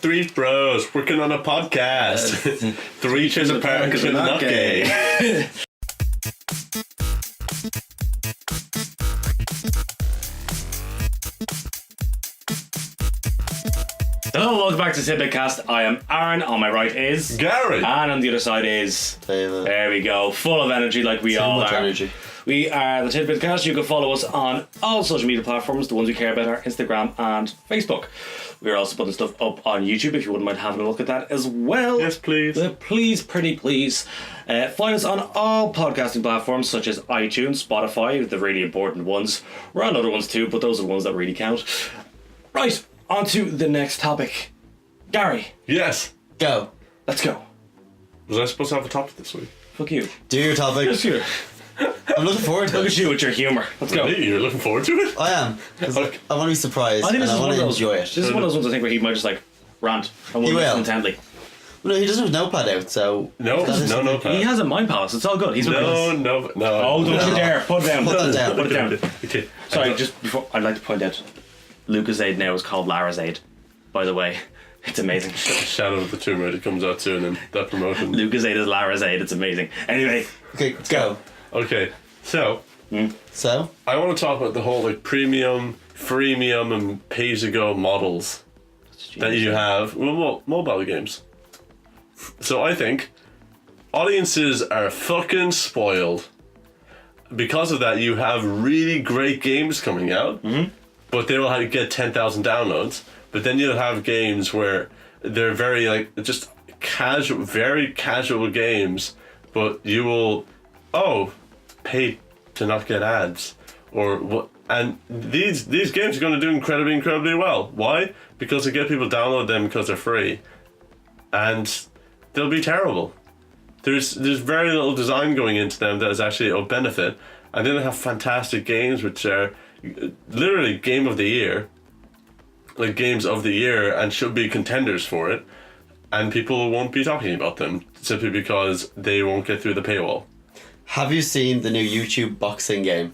Three bros working on a podcast. Three cheers apart because we're not gay. Hello, welcome back to Tidbit Cast. I am Aaron. On my right is Gary. And on the other side is Taylor. There we go. Full of energy like we all are. Energy. We are the Tidbit Cast. You can follow us on all social media platforms. The ones we care about are Instagram and Facebook. We're also putting stuff up on YouTube if you wouldn't mind having a look at that as well. Yes, please. Pretty please. Find us on all podcasting platforms such as iTunes, Spotify, the really important ones. We're on other ones too, but those are the ones that really count. Right, on to the next topic. Gary. Yes. Go. Let's go. Was I supposed to have a topic this week? Fuck you. Do your topic. Yes, you. I'm looking forward to Look it. at you with your humour. Let's go. Really? You're looking forward to it? I am. 'Cause Okay. I want to be surprised I think and this I is one want of to those. enjoy This it. is one of those ones I think where he might just like rant and He we'll listen will. intently. No, he doesn't have notepad out, so... No, that is- no. He has a mind palace. It's all good. He's No. Oh, don't you dare. Put it down. Put that down. Put it down. Okay. Sorry, just before, I'd like to point out Lucasade now is called Larazade, by the way. It's amazing. Shadow of the Tomb Raider comes out soon and that promotion. Lucasade is Larazade. It's amazing. Anyway. Okay, go. Okay, so So? I want to talk about the whole like premium, freemium and pay-as-you-go models that you have with mobile games. So I think audiences are fucking spoiled. Because of that, you have really great games coming out, but they will get 10,000 downloads. But then you'll have games where they're very like just casual, very casual games, but you will pay to not get ads or what. And these games are going to do incredibly well. Why? Because they get people to download them because they're free, and they'll be terrible. There's very little design going into them that is actually of benefit, and then they have fantastic games which are literally game of the year, like games of the year, and should be contenders for it, and people won't be talking about them simply because they won't get through the paywall. Have you seen the new YouTube boxing game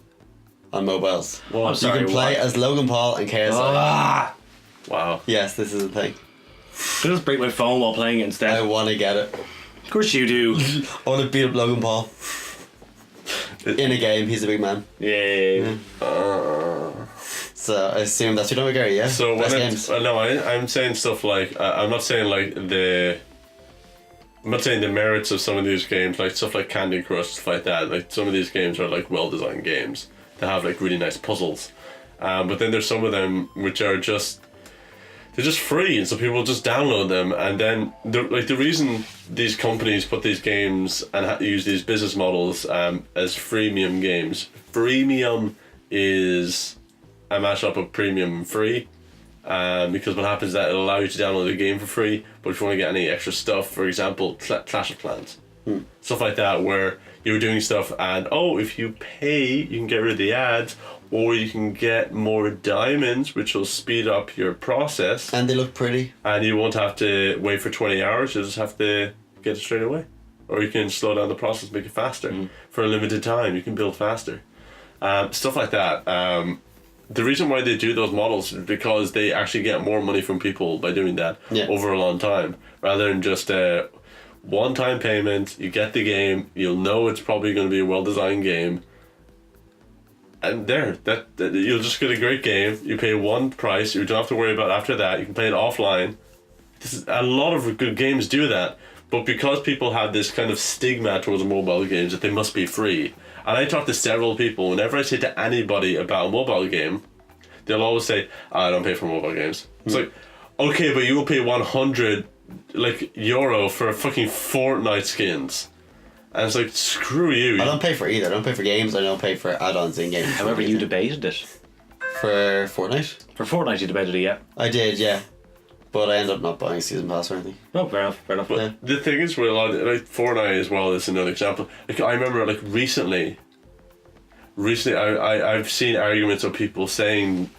on mobiles? Well, I'm sorry, you can play what? as Logan Paul and KSI. Wow. Yes, this is the thing. I'll just break my phone while playing it I instead. want to get it. Of course you do. I want to beat up Logan Paul. In a game, he's a big man. Yeah. So I assume that's what you're doing, Gary, yeah? So Best when games. I'm saying stuff like I'm not saying the merits of some of these games, like stuff like Candy Crush, stuff like that. Like some of these games are like well designed games that have like really nice puzzles, but then there's some of them which are they're just free, and so people just download them, and then the reason these companies put these games and use these business models as freemium games. Freemium is a mashup of premium and free, because what happens is that it'll allow you to download the game for free, but if you want to get any extra stuff, for example, Clash of Clans, stuff like that, where you're doing stuff and if you pay, you can get rid of the ads, or you can get more diamonds, which will speed up your process, And they look pretty. and you won't have to wait for 20 hours, you'll just have to get it straight away. Or you can slow down the process, make it faster. For a limited time, you can build faster. Stuff like that. The reason why they do those models is because they actually get more money from people by doing that over a long time, rather than just a one-time payment. You get the game, you'll know it's probably going to be a well-designed game, and that you'll just get a great game. You pay one price, you don't have to worry about after that. You can play it offline. A lot of good games do that, but because people have this kind of stigma towards mobile games that they must be free, and I talk to several people, whenever I say to anybody about a mobile game, they'll always say, I don't pay for mobile games. It's like, okay, but you will pay 100 euro for fucking Fortnite skins. And it's like, screw you. I don't pay for either. I don't pay for games. I don't pay for add-ons in games. However, you debated it. For Fortnite? For Fortnite, you debated it, yeah. I did, yeah. But I ended up not buying a season pass or anything. No, fair enough. But the thing is with a lot of, Fortnite as well is another example. I remember recently I've seen arguments of people saying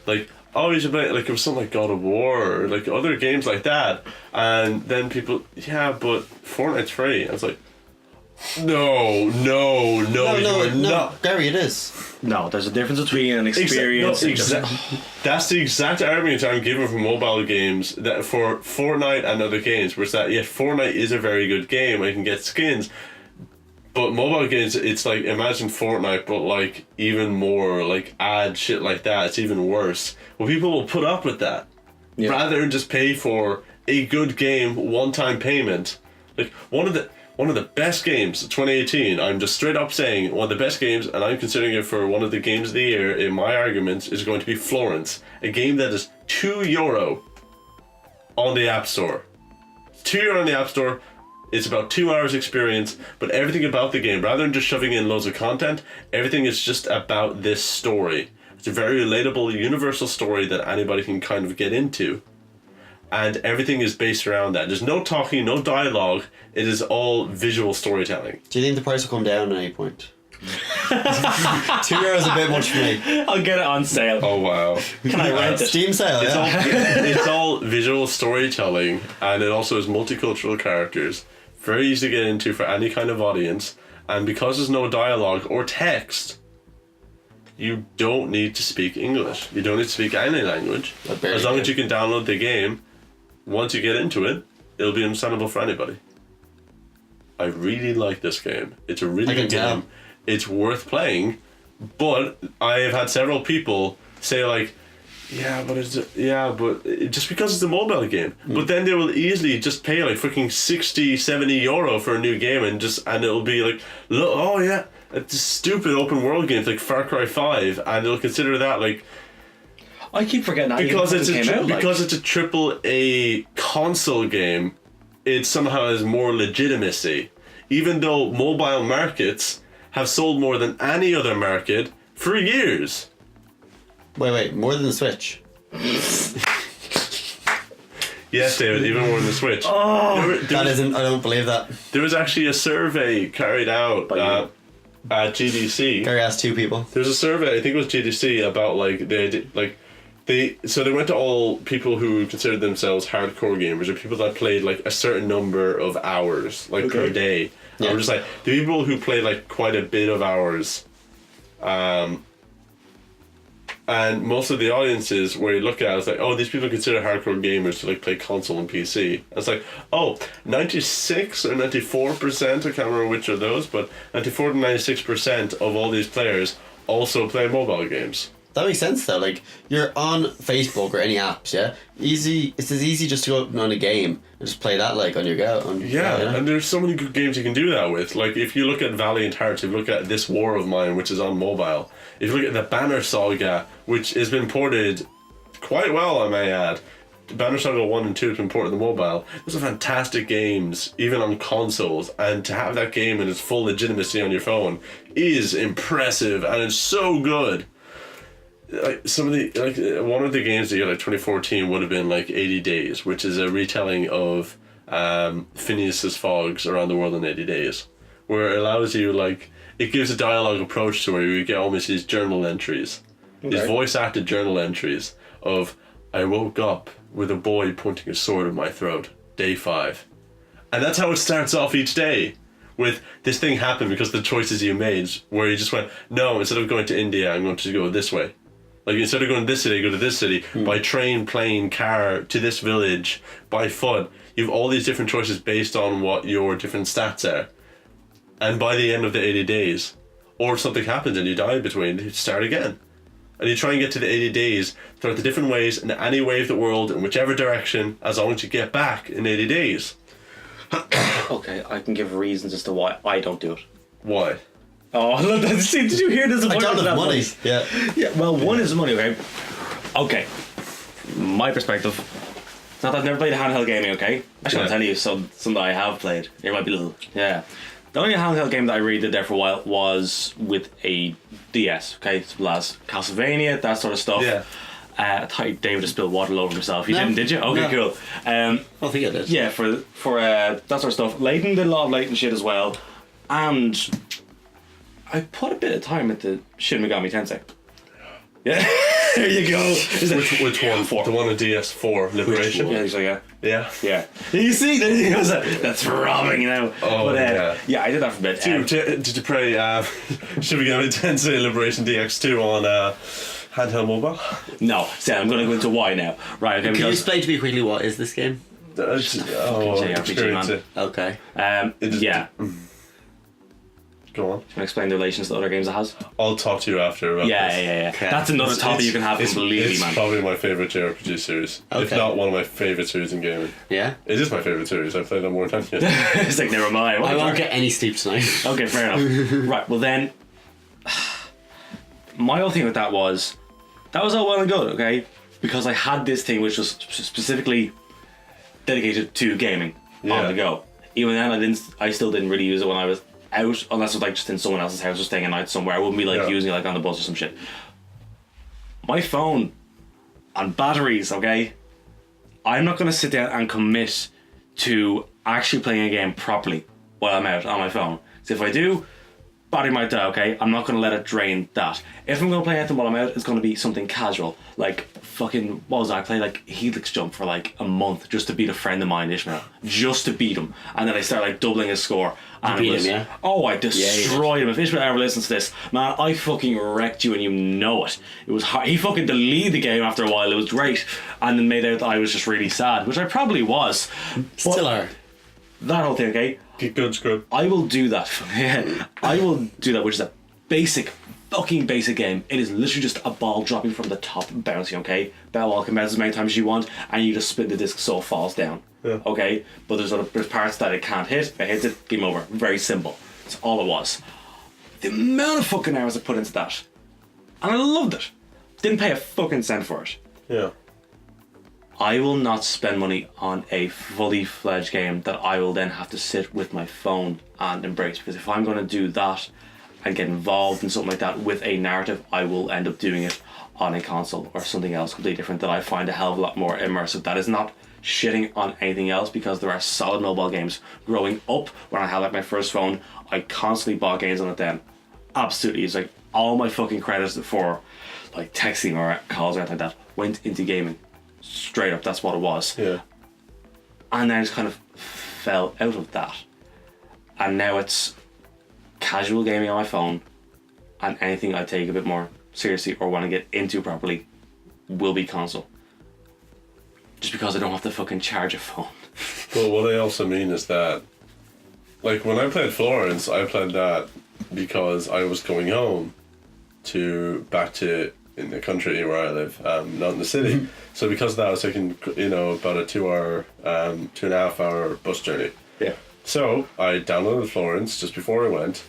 you should play it was something like God of War or other games like that, and then people but Fortnite's free. I was like, No, you're not. Gary, it is. No, there's a difference between an experience. That's the exact argument I'm giving for mobile games that for Fortnite and other games, where it's that Fortnite is a very good game. I can get skins, but mobile games, it's like imagine Fortnite, but like even more like add shit like that. It's even worse. Well, people will put up with that rather than just pay for a good game one-time payment. Like one of the best games of 2018, I'm just straight up saying one of the best games, and I'm considering it for one of the games of the year in my arguments, is going to be Florence, a game that is €2 on the App Store. It's €2 on the App Store. It's about 2 hours experience, but everything about the game, rather than just shoving in loads of content, everything is just about this story. It's a very relatable, universal story that anybody can kind of get into. And everything is based around that. There's no talking, no dialogue. It is all visual storytelling. Do you think the price will come down at any point? €2 is a bit much for me. I'll get it on sale. Oh wow! Can I rent it? Steam sale, It's all visual storytelling, and it also has multicultural characters. Very easy to get into for any kind of audience. And because there's no dialogue or text, you don't need to speak English. You don't need to speak any language. As long as you can download the game. Once you get into it, it'll be understandable for anybody. I really like this game. It's a really good game. It's worth playing, but I have had several people say like, but just because it's a mobile game. But then they will easily just pay like freaking 60, 70 euro for a new game and it'll be like, it's stupid open world games like Far Cry 5, and they'll consider that like, I keep forgetting that because it's a triple A console game, it somehow has more legitimacy, even though mobile markets have sold more than any other market for years. Wait, more than the Switch? Yes, David, even more than the Switch. I don't believe that. There was actually a survey carried out at GDC. Gary asked 2 people. There's a survey, I think it was GDC, about they went to all people who considered themselves hardcore gamers, or people that played like a certain number of hours per day. Yeah. I'm just like the people who play like quite a bit of hours, and most of the audiences where you look at it, it's like, oh, these people consider hardcore gamers to like play console and PC. And it's like, 96 or 94%, I can't remember which of those, but 94 to 96% of all these players also play mobile games. That makes sense though. Like, you're on Facebook or any apps, yeah? It's as easy just to go on a game and just play that like on your go. And there's so many good games you can do that with. Like, if you look at Valiant Hearts, if you look at This War of Mine, which is on mobile, if you look at the Banner Saga, which has been ported quite well, I may add. Banner Saga 1 and 2 has been ported to mobile. Those are fantastic games, even on consoles, and to have that game in its full legitimacy on your phone is impressive, and it's so good. Like one of the games that you got like 2014 would have been like 80 Days, which is a retelling of Phineas's Fogs Around the World in 80 Days, where it allows you it gives a dialogue approach to where you get almost these journal entries, these voice acted journal entries of, I woke up with a boy pointing a sword at my throat, day 5, and that's how it starts off each day. With this thing happened because the choices you made, where you just went, no, instead of going to India, I'm going to go this way. Like, instead of going to this city, go to this city, by train, plane, car, to this village, by foot. You have all these different choices based on what your different stats are. And by the end of the 80 days, or if something happens and you die between, you start again. And you try and get to the 80 days throughout the different ways, in any way of the world, in whichever direction, as long as you get back in 80 days. Okay, I can give reasons as to why I don't do it. Why? Oh, see, did you hear this? I don't have money. Yeah. Well, one is the money, okay? Okay. My perspective. It's not that I've never played handheld gaming, okay? Actually, I'll tell you some that I have played. It might be little. Yeah. The only handheld game that I really did there for a while was with a DS, okay? So last Castlevania, that sort of stuff. Yeah. I thought David just spilled water all over himself. You didn't, did you? Okay, cool. I think I did. Yeah, for that sort of stuff. Leighton did a lot of Leighton shit as well. And I put a bit of time into Shin Megami Tensei. Yeah. There you go. Which one? Four. The one in DS4, Liberation? Yeah, so Yeah. yeah. You see, there you go. That's throbbing now. Oh, but, yeah. Yeah, I did that for a bit. Did you play, should we go into Liberation DX2 on handheld mobile? No, so I'm going to go into why now. Right, okay. Can you Because, explain to me quickly what is this game? JRPG, experience man. it. Okay. yeah. Go on. Can I explain the relations to other games it has? I'll talk to you after about Yeah, this. yeah. Okay. That's another topic you can have completely, it's man. probably my favourite JRPG series. If Okay. not one of my favourite series in gaming. Yeah. It is my favourite series. I've played that more times than you. It's like, never mind. I won't get any sleep tonight. Okay, fair enough. Right, well then, my whole thing with that was all well and good, okay? Because I had this thing which was specifically dedicated to gaming on the go. Even then, I still didn't really use it when I was out, unless it was like just in someone else's house or staying a night somewhere. I wouldn't be like using it like on the bus or some shit. My phone and batteries, okay? I'm not gonna sit down and commit to actually playing a game properly while I'm out on my phone. So if I do, battery might die, okay? I'm not gonna let it drain that. If I'm gonna play anything while I'm out, it's gonna be something casual. Like fucking, what was that? I played like Helix Jump for like a month just to beat a friend of mine, Ishmael. Just to beat him. And then I started like doubling his score. And beat it was, him, yeah? Oh, I destroyed him. If Ishmael ever listens to this, man, I fucking wrecked you and you know it. It was hard. He fucking deleted the game after a while. It was great. And then made out that I was just really sad, which I probably was. Still are. That whole thing, okay? Get good, scrub. I will do that. Yeah, I will do that, which is a fucking basic game. It is literally just a ball dropping from the top, bouncing, okay? Bell wall can bounce as many times as you want, and you just spin the disc so it falls down. Yeah. Okay? But there's parts that it can't hit. If it hits it, game over. Very simple. That's all it was. The amount of fucking hours I put into that. And I loved it. Didn't pay a fucking cent for it. Yeah. I will not spend money on a fully fledged game that I will then have to sit with my phone and embrace, because if I'm going to do that and get involved in something like that with a narrative, I will end up doing it on a console or something else completely different that I find a hell of a lot more immersive. That is not shitting on anything else, because there are solid mobile games. Growing up, when I had like my first phone, I constantly bought games on it then. Absolutely. It's like all my fucking credits for like texting or calls or anything like that went into gaming. Straight up, that's what it was. Yeah. And then I just kind of fell out of that. And now it's casual gaming on my phone, and anything I take a bit more seriously or want to get into properly will be console. Just because I don't have to fucking charge a phone. Well, what I also mean is that, like, when I played Florence, I played that because I was going home back to in the country where I live, not in the city. Mm-hmm. So because of that, I was taking, about a 2.5 hour bus journey. Yeah. So I downloaded Florence just before I went.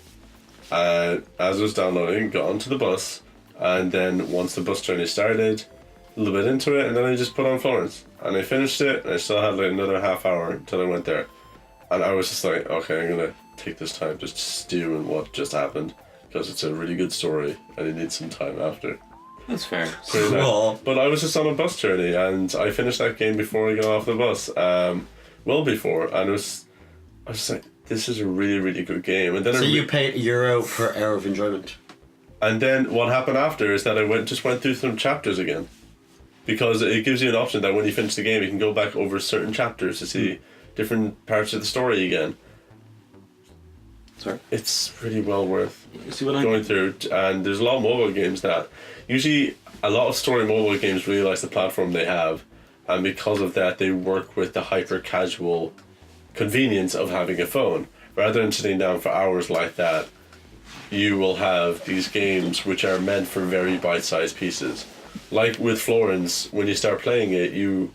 As I was downloading, got onto the bus, and then once the bus journey started, a little bit into it, and then I just put on Florence. And I finished it, and I still had like another half hour until I went there. And I was just like, okay, I'm gonna take this time just to stew in what just happened, because it's a really good story, and it needs some time after. That's fair. Cool. But I was just on a bus journey, and I finished that game before I got off the bus. Well before, and I was just like, this is a really, really good game. And then So you paid €1 per hour of enjoyment. And then what happened after is that I went through some chapters again, because it gives you an option that when you finish the game, you can go back over certain chapters to see different parts of the story again. Sorry. It's really well worth See what going through. And there's a lot of mobile games that usually a lot of story mobile games realize the platform they have, and because of that, they work with the hyper casual convenience of having a phone. Rather than sitting down for hours like that, you will have these games which are meant for very bite-sized pieces. Like with Florence, when you start playing it,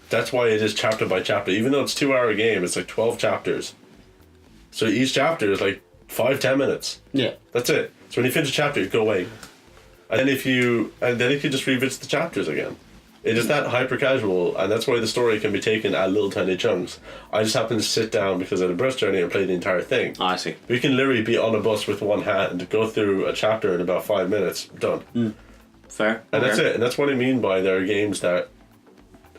that's why it is chapter by chapter. Even though it's a 2-hour game, it's like 12 chapters. So each chapter is like 5-10 minutes. Yeah. That's it. So when you finish a chapter, you go away. And then if you just revisit the chapters again. It is that hyper casual, and that's why the story can be taken at little tiny chunks. I just happened to sit down because of the bus journey and play the entire thing. I see. We can literally be on a bus with one hand, go through a chapter in about 5 minutes, done. Fair. And that's it. And that's what I mean by there are games that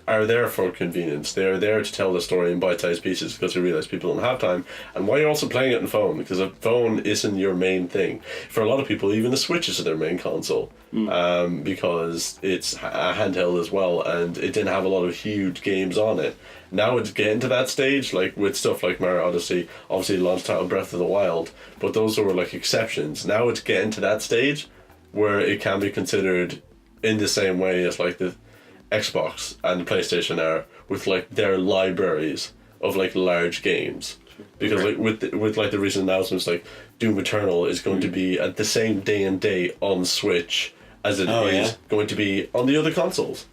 are there for convenience. They are there to tell the story in bite-sized pieces because they realize people don't have time. And why you're also playing it on phone, because a phone isn't your main thing. For a lot of people, even the Switch is their main console, because it's a handheld as well, and it didn't have a lot of huge games on it. Now it's getting to that stage, like with stuff like Mario Odyssey, obviously the launch title Breath of the Wild, but those were like exceptions. Now it's getting to that stage where it can be considered in the same way as like the Xbox and the PlayStation are, with like their libraries of like large games. Because like with like the recent announcements, like Doom Eternal is going to be at the same day and date on Switch as it is going to be on the other consoles.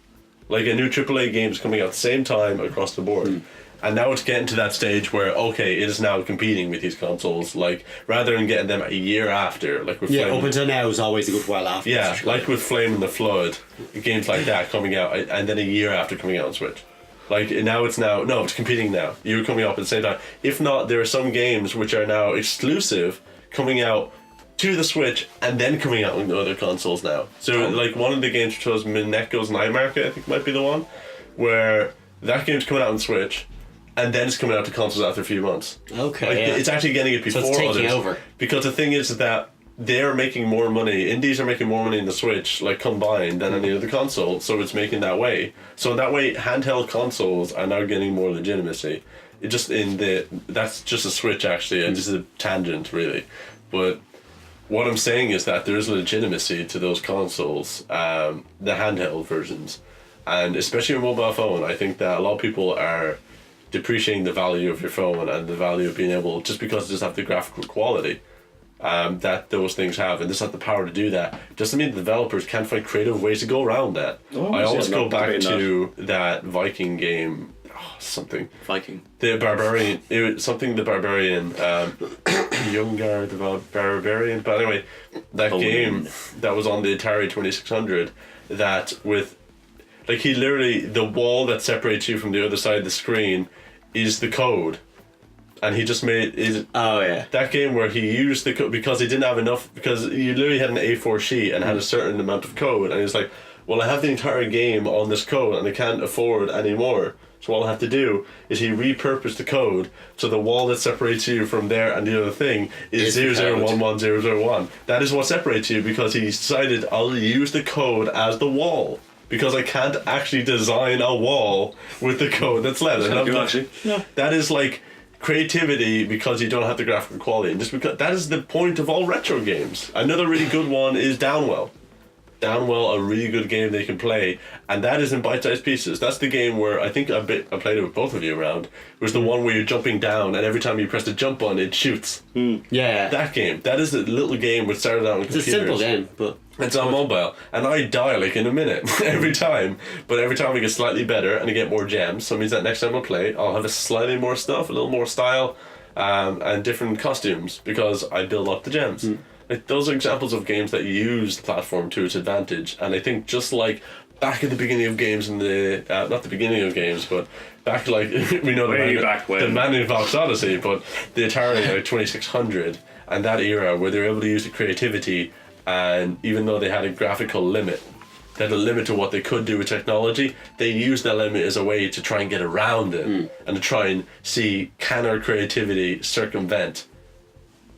Like a new AAA game's coming out at the same time across the board. And now it's getting to that stage where, okay, it is now competing with these consoles, like, rather than getting them a year after, like with Flame. Up until now is always a good while after. Yeah, like with Flame and the Flood, games like that coming out, and then a year after coming out on Switch. Like, now it's competing now. You're coming up at the same time. If not, there are some games which are now exclusive, coming out to the Switch, and then coming out on other consoles now. So, like, one of the games which was Mineko's Night Market, I think might be the one, where that game's coming out on Switch, and then it's coming out to consoles after a few months. Okay, like, it's actually getting it before so it's taking others. over. Because the thing is that they're making more money. Indies are making more money in the Switch, like combined, than any other console. So it's making that way. So in that way, handheld consoles are now getting more legitimacy. That's just a Switch actually, and this is a tangent really, but what I'm saying is that there is legitimacy to those consoles, the handheld versions, and especially your mobile phone. I think that a lot of people are depreciating the value of your phone and the value of being able, just because it doesn't have the graphical quality that those things have, and this has the power to do that. Doesn't mean the developers can't find creative ways to go around that. I always go back to that Viking game, Viking. The Barbarian. It was something the Barbarian, Youngar the Barbarian. But anyway, that game that was on the Atari 2600, that with, like, he literally, the wall that separates you from the other side of the screen is the code. And he just made that game where he used the code because he didn't have enough, because you literally had an A4 sheet and had a certain amount of code, and he was like, well, I have the entire game on this code and I can't afford any more. So all I have to do is he repurposed the code so the wall that separates you from there and the other thing is 0011001. That is what separates you, because he decided, I'll use the code as the wall, because I can't actually design a wall with the code that's left. That is like creativity, because you don't have the graphical quality, and just because that is the point of all retro games. Another really good one is Downwell, a really good game they can play, and that is in bite-sized pieces. That's the game where I think I played it with both of you around. It was the one where you're jumping down, and every time you press the jump button, it shoots. Yeah. That game. That is a little game which started out on computers. It's a simple game, but it's on mobile, and I die like in a minute every time. But every time I get slightly better and I get more gems, so it means that next time I play, I'll have a slightly more stuff, a little more style, and different costumes, because I build up the gems. Like, those are examples of games that use the platform to its advantage, and I think just like back at the beginning of games in the not the beginning of games, but back, like, we know the Magnavox Odyssey, but the Atari 2600 and that era where they were able to use the creativity, and even though they had a graphical limit, they had a limit to what they could do with technology, they used that limit as a way to try and get around it, and to try and see, can our creativity circumvent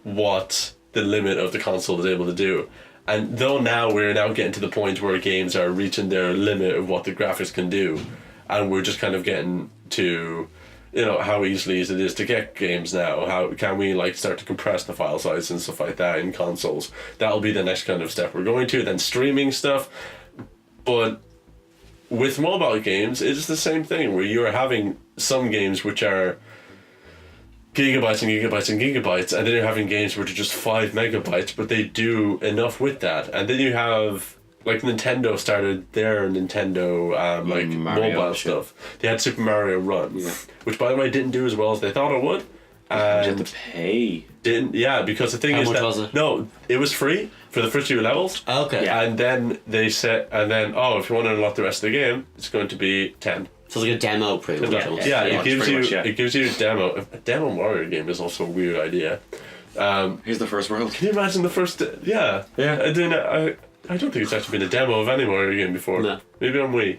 what the limit of the console is able to do. And though now we're getting to the point where games are reaching their limit of what the graphics can do, and we're just kind of getting to, how easily it is to get games now. How can we, like, start to compress the file size and stuff like that in consoles? That'll be the next kind of step we're going to. Then streaming stuff. But with mobile games, it's the same thing, where you're having some games which are gigabytes and gigabytes and gigabytes, and then you're having games which are just 5 megabytes, but they do enough with that. And then you have, like, Nintendo started their Nintendo like mobile stuff. They had Super Mario Run, which, by the way, didn't do as well as they thought it would. And you have to pay. Because the thing How is much that was it? No, it was free for the first few levels. Okay. Yeah. And then they said, if you want to unlock the rest of the game, it's going to be 10. So it's like a demo, pretty much. It gives you a demo. A demo Mario game is also a weird idea. Here's the first world. Can you imagine the first? Yeah. I don't think it's actually been a demo of any Mario game before. No. Maybe on Wii.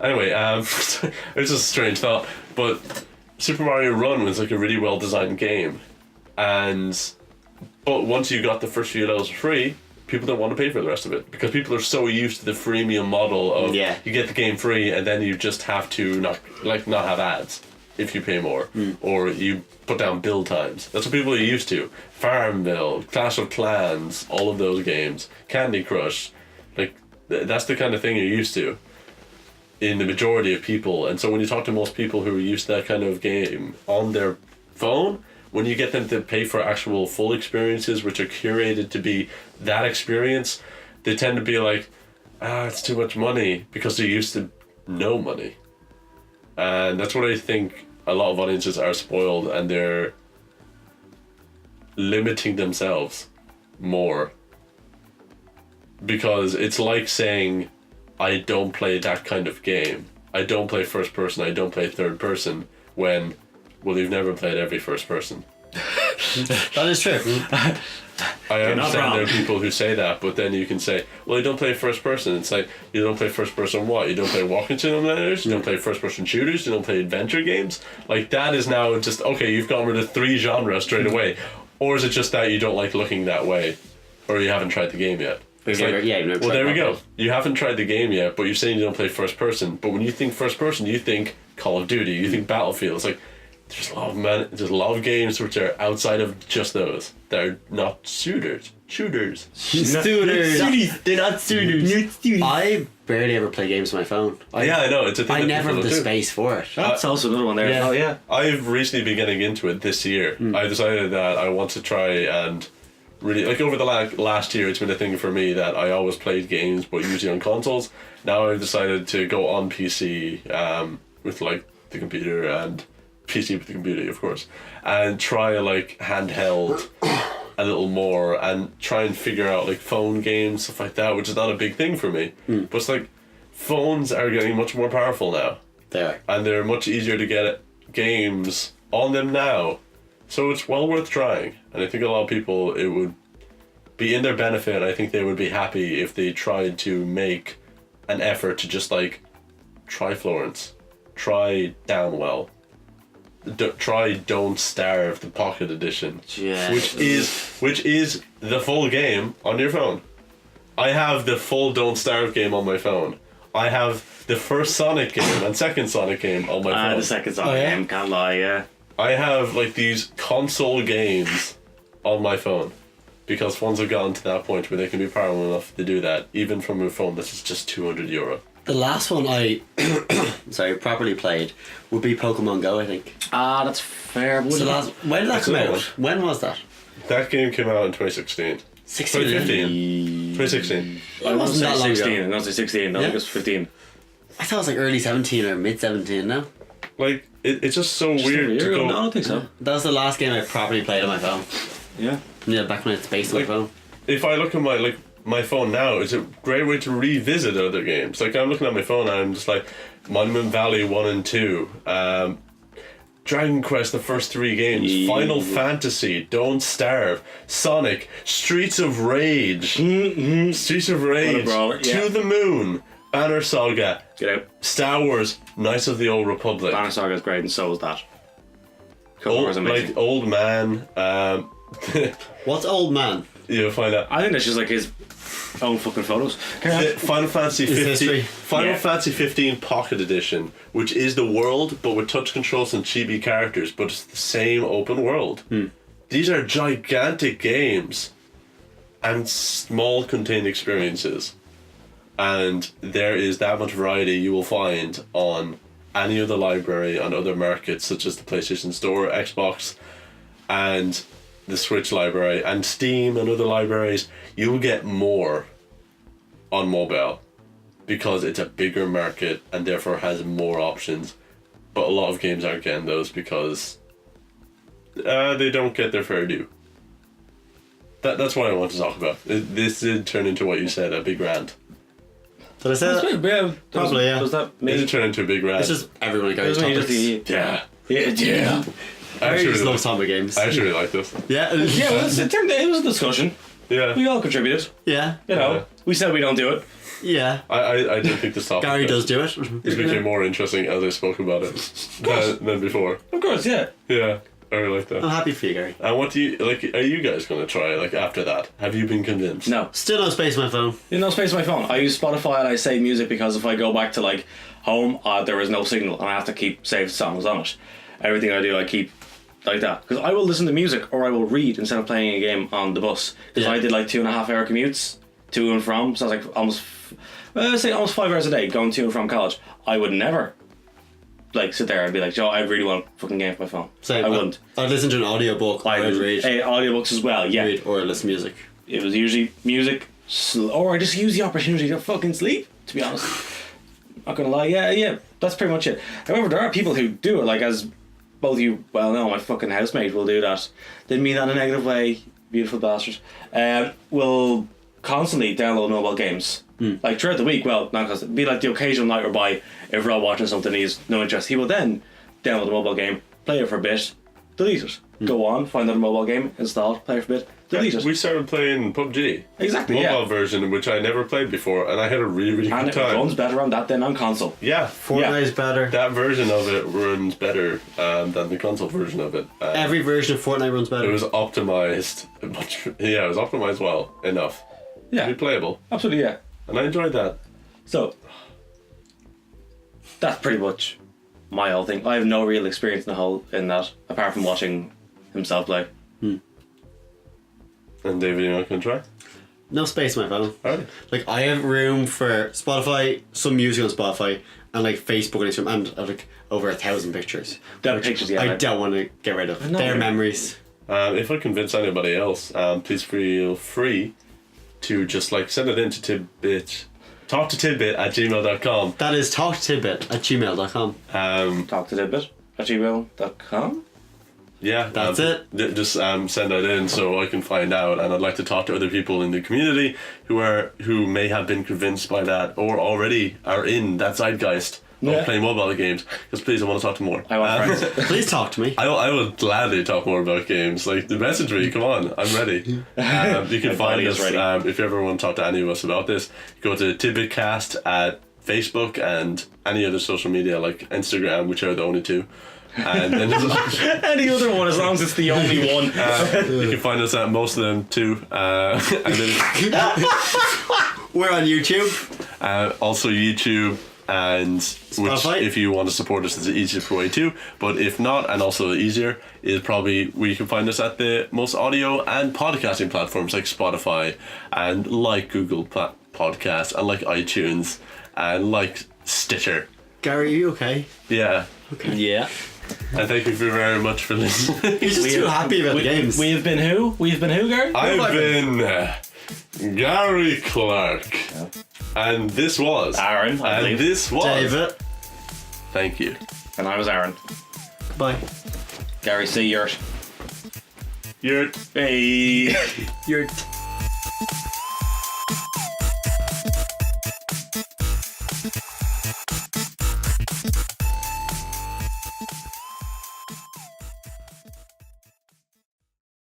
Anyway, it's just a strange thought, but Super Mario Run was like a really well designed game, but once you got the first few levels for free, people don't want to pay for the rest of it because people are so used to the freemium model of you get the game free and then you just have to not have ads if you pay more, or you put down build times. That's what people are used to. Farmville, Clash of Clans, all of those games, Candy Crush, like that's the kind of thing you're used to in the majority of people. And so when you talk to most people who are used to that kind of game on their phone, when you get them to pay for actual full experiences which are curated to be that experience, they tend to be like, it's too much money, because they're used to no money. And that's what I think a lot of audiences are spoiled, and they're limiting themselves more. Because it's like saying, I don't play that kind of game. I don't play first person, I don't play third person, when, well, you've never played every first person. That is true. I understand there are people who say that, but then you can say, well, you don't play first person. It's like, you don't play first person what? You don't play walking simulators? You don't play first person shooters? You don't play adventure games? Like, that is now just, okay, you've gotten rid of 3 genres straight away. Or is it just that you don't like looking that way? Or you haven't tried the game yet? It's well, there we go. You haven't tried the game yet, but you're saying you don't play first person. But when you think first person, you think Call of Duty, you think Battlefield. It's like, there's a lot of games which are outside of just those. They're not shooters. Shooters. They're not shooters. I barely ever play games on my phone. I know, it's a thing. I that never people have the do. space for it. That's also another one there. Yeah. Oh yeah. I've recently been getting into it this year. I decided that I want to try and really, like, over the last year, it's been a thing for me that I always played games, but usually on consoles. Now I've decided to go on PC with like the computer, and PC with the computer, of course, and try like handheld a little more, and try and figure out like phone games, stuff like that, which is not a big thing for me. But it's like, phones are getting much more powerful now. They are. And they're much easier to get games on them now. So it's well worth trying. And I think a lot of people, it would be in their benefit. I think they would be happy if they tried to make an effort to just like try Florence, try Downwell, try Don't Starve, the Pocket Edition, which is the full game on your phone. I have the full Don't Starve game on my phone. I have the first Sonic game and second Sonic game on my phone. The second Sonic game, can't lie, yeah. I have like these console games on my phone, because phones have gotten to that point where they can be powerful enough to do that, even from a phone that is just €200. The last one I properly played would be Pokemon Go, I think. That's fair. When did that come out? When was that? That game came out in 2016. 2015. 2016. I wasn't that long ago. 16. I was 16. I think it was 15. I thought it was like early 17 or mid 17 now. Like, it's just so weird to go. No, I don't think so. That was the last game I properly played on my phone. Yeah. Yeah, back when it's based on my phone. If I look at my phone now, it's a great way to revisit other games. Like, I'm looking at my phone and I'm just like, Monument Valley 1 and 2, Dragon Quest, the first 3 games, Final Fantasy, Don't Starve, Sonic, Streets of Rage, Streets of Rage, To the Moon, Banner Saga, Get out. Star Wars, Knights of the Old Republic. Banner Saga is great, and so is that. Like Old Man. What's Old Man? You'll find out. I think that's just like his own fucking photos. Final Fantasy 15. Final Fantasy 15 Pocket Edition, which is the world but with touch controls and chibi characters, but it's the same open world. These are gigantic games and small contained experiences, and there is that much variety you will find on any other library on other markets, such as the PlayStation Store, Xbox, and the Switch library, and Steam and other libraries. You'll get more on mobile because it's a bigger market and therefore has more options. But a lot of games aren't getting those because they don't get their fair due. That's what I want to talk about. This did turn into what you said, a big rant. Did I say that? Probably, yeah. Does that It did turn into a big rant. It's just everyone goes topics. Yeah. I just love zombie games. I actually really like this. Yeah. Yeah, well, it was a discussion. Yeah. We all contributed. Yeah. You know, Yeah. we said we don't do it. Yeah. I didn't think this topic. Gary does do it. It became more interesting as I spoke about it than before. Of course, yeah. Yeah, I really like I'm that. happy for you, Gary. And what do you like? Are you guys gonna try like after that? Have you been convinced? No. Still no space on my phone. There's no space on my phone. I use Spotify and I save music because if I go back to like home, there is no signal and I have to keep saved songs on it. Everything I do, I keep like that because I will listen to music or I will read instead of playing a game on the bus. Because Yeah. I did like 2.5 hour commutes to and from, so I was like almost 5 hours a day going to and from college. I would never like sit there and be like, Joe, I really want a fucking game for my phone. Same. I wouldn't. I'd listen to an audiobook. I I'd would read. audiobooks as well. Yeah, Read or listen to music. it was usually music, or I just use the opportunity to fucking sleep. To be honest, not gonna lie. Yeah, that's pretty much it. However, there are people who do it, like as both of you well know, my fucking housemate will do that. Didn't mean that in a negative way. Beautiful bastard. Will constantly download mobile games. Like throughout the week, well, not because it'd be like the occasional night whereby if we're all watching something he's no interest, he will then download the mobile game, play it for a bit, delete it. Go on, find another mobile game, install it, play it for a bit, delete it. We started playing PUBG. Exactly, Mobile yeah. version, which I never played before, and I had a really And good it time. runs better on that than on console. Yeah, Fortnite's better. that version of it runs better than the console version of it. Every version of Fortnite runs better. It was optimized. Yeah, it was optimized well enough to Yeah, be playable, absolutely, yeah. and I enjoyed that. So, that's pretty much my whole thing. I have no real experience in that, apart from watching himself play. And David, you not gonna try? No space on my phone. Alright. Like I have room for Spotify, some music on Spotify, and like Facebook and Instagram, and like over 1,000 pictures. Them pictures, yeah. I don't want to get rid of. know, They're yeah. memories. If I convince anybody else, please feel free to just like send it in to Tidbit, talktotidbit@gmail.com. That is talktotidbit@gmail.com. talktotidbit@gmail.com. Yeah, That's it. Just send that in so I can find out, and I'd like to talk to other people in the community who may have been convinced by that or already are in that zeitgeist Yeah. of playing mobile games. Because please, I want to talk to more. I want friends. Please talk to me. I would gladly talk more about games. Like, message me, come on, I'm ready. You can My find body us, is ready. if you ever want to talk to any of us about this, go to Tidbitcast at Facebook and any other social media like Instagram, which are the only two. And then Any other one, as long as it's the only one. you can find us at most of them too. And then We're on YouTube. also YouTube, and which Spotify. if you want to support us is the easiest way too, but if not, and also easier, is probably where you can find us at the most audio and podcasting platforms like Spotify and like Google Podcasts and like iTunes and like Stitcher. Gary, are you okay? Yeah, Yeah. and thank you very much for listening. You're just too happy about the games. We have been who? We have been who, Gary? I've been Gary Clark, and this was Aaron, I and believe. this was David. Thank you. And I was Aaron. Bye. Gary, say yurt. You're Hey. You're